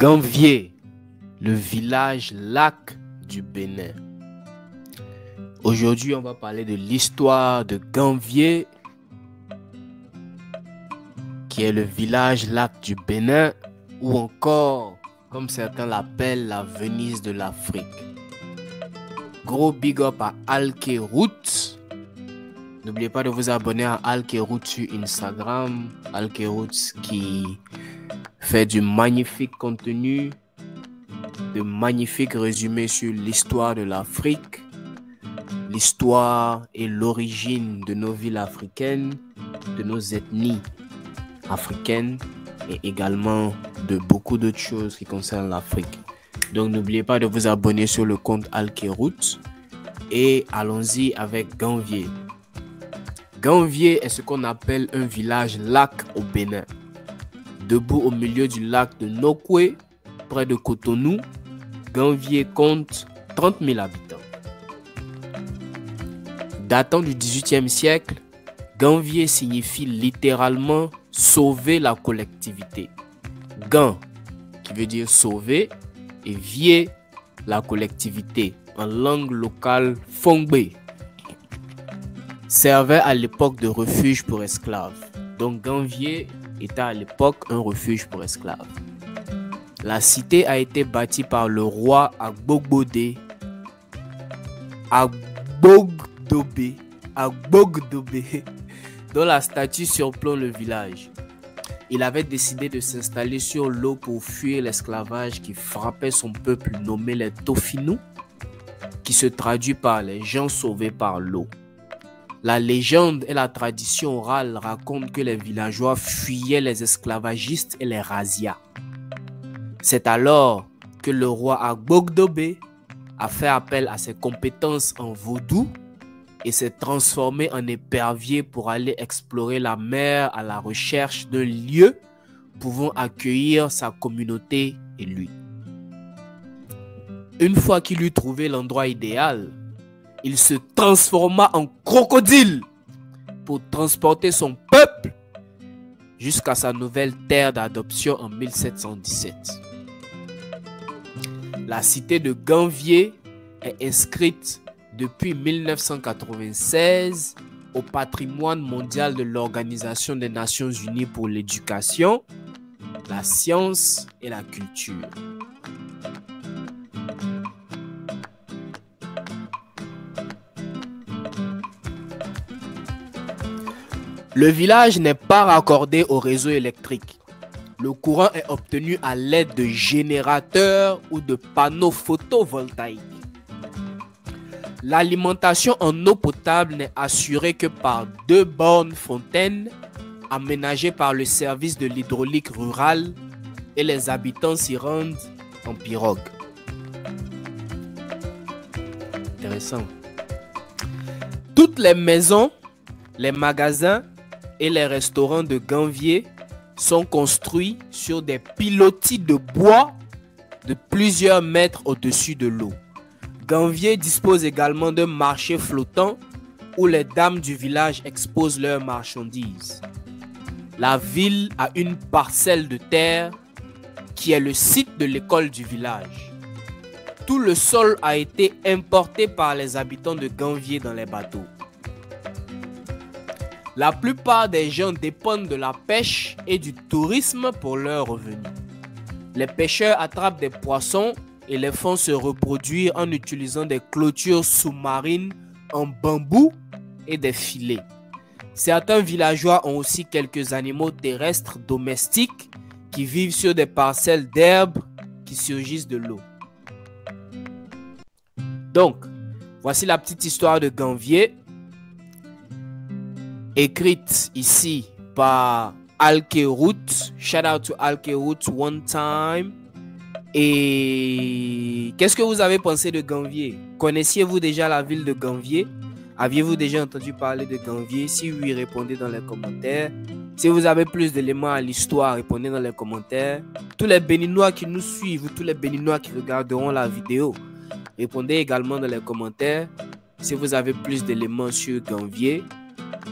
Ganvié, le village lac du Bénin. Aujourd'hui, on va parler de l'histoire de Ganvié, qui est le village lac du Bénin, ou encore, comme certains l'appellent, la Venise de l'Afrique. Gros big up à Alkeroute. N'oubliez pas de vous abonner à Alkeroute sur Instagram. Alkeroute qui fait du magnifique contenu, de magnifiques résumés sur l'histoire de l'Afrique, l'histoire et l'origine de nos villes africaines, de nos ethnies africaines et également de beaucoup d'autres choses qui concernent l'Afrique. Donc n'oubliez pas de vous abonner sur le compte Alkeroute et allons-y avec Ganvié. Ganvié est ce qu'on appelle un village lac au Bénin. Debout au milieu du lac de Nokoué, près de Cotonou, Ganvié compte 30 000 habitants. Datant du XVIIIe siècle, Ganvié signifie littéralement sauver la collectivité. Gan, qui veut dire sauver, et vié, la collectivité, en langue locale Fongbe, servait à l'époque de refuge pour esclaves. Donc Ganvié était à l'époque un refuge pour esclaves. La cité a été bâtie par le roi Agbogbodé, dont la statue surplombe le village. Il avait décidé de s'installer sur l'eau pour fuir l'esclavage qui frappait son peuple nommé les Tofinous, qui se traduit par les gens sauvés par l'eau. La légende et la tradition orale racontent que les villageois fuyaient les esclavagistes et les razzias. C'est alors que le roi Agbogdobé a fait appel à ses compétences en vaudou et s'est transformé en épervier pour aller explorer la mer à la recherche d'un lieu pouvant accueillir sa communauté et lui. Une fois qu'il eut trouvé l'endroit idéal, il se transforma en crocodile pour transporter son peuple jusqu'à sa nouvelle terre d'adoption en 1717. La cité de Ganvié est inscrite depuis 1996 au patrimoine mondial de l'Organisation des Nations Unies pour l'éducation, la science et la culture. Le village n'est pas raccordé au réseau électrique. Le courant est obtenu à l'aide de générateurs ou de panneaux photovoltaïques. L'alimentation en eau potable n'est assurée que par 2 bornes fontaines aménagées par le service de l'hydraulique rurale et les habitants s'y rendent en pirogue. Intéressant. Toutes les maisons, les magasins et les restaurants de Ganvié sont construits sur des pilotis de bois de plusieurs mètres au-dessus de l'eau. Ganvié dispose également d'un marché flottant où les dames du village exposent leurs marchandises. La ville a une parcelle de terre qui est le site de l'école du village. Tout le sol a été importé par les habitants de Ganvié dans les bateaux. La plupart des gens dépendent de la pêche et du tourisme pour leurs revenus. Les pêcheurs attrapent des poissons et les font se reproduire en utilisant des clôtures sous-marines en bambou et des filets. Certains villageois ont aussi quelques animaux terrestres domestiques qui vivent sur des parcelles d'herbes qui surgissent de l'eau. Donc, voici la petite histoire de Ganvié, écrite ici par Alkeroute. Shout out to Alkeroute one time. Et qu'est-ce que vous avez pensé de Ganvié? Connaissiez-vous déjà la ville de Ganvié? Aviez-vous déjà entendu parler de Ganvié? Si oui, répondez dans les commentaires. Si vous avez plus d'éléments à l'histoire, répondez dans les commentaires. Tous les Béninois qui nous suivent, tous les Béninois qui regarderont la vidéo, répondez également dans les commentaires si vous avez plus d'éléments sur Ganvié.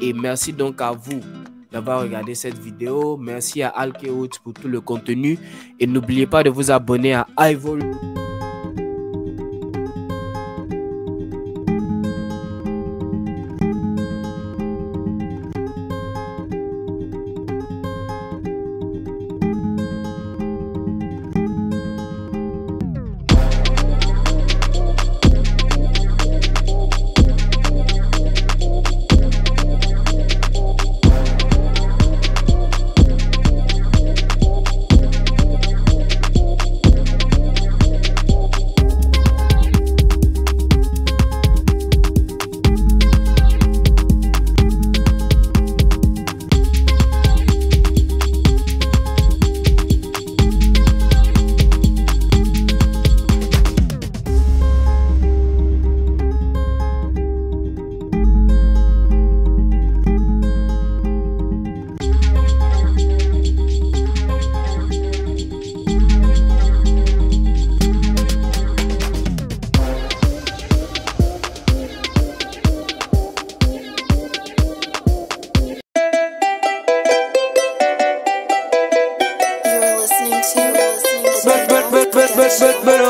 Et merci donc à vous d'avoir regardé cette vidéo. Merci à Alkeroot pour tout le contenu. Et n'oubliez pas de vous abonner à iVol. But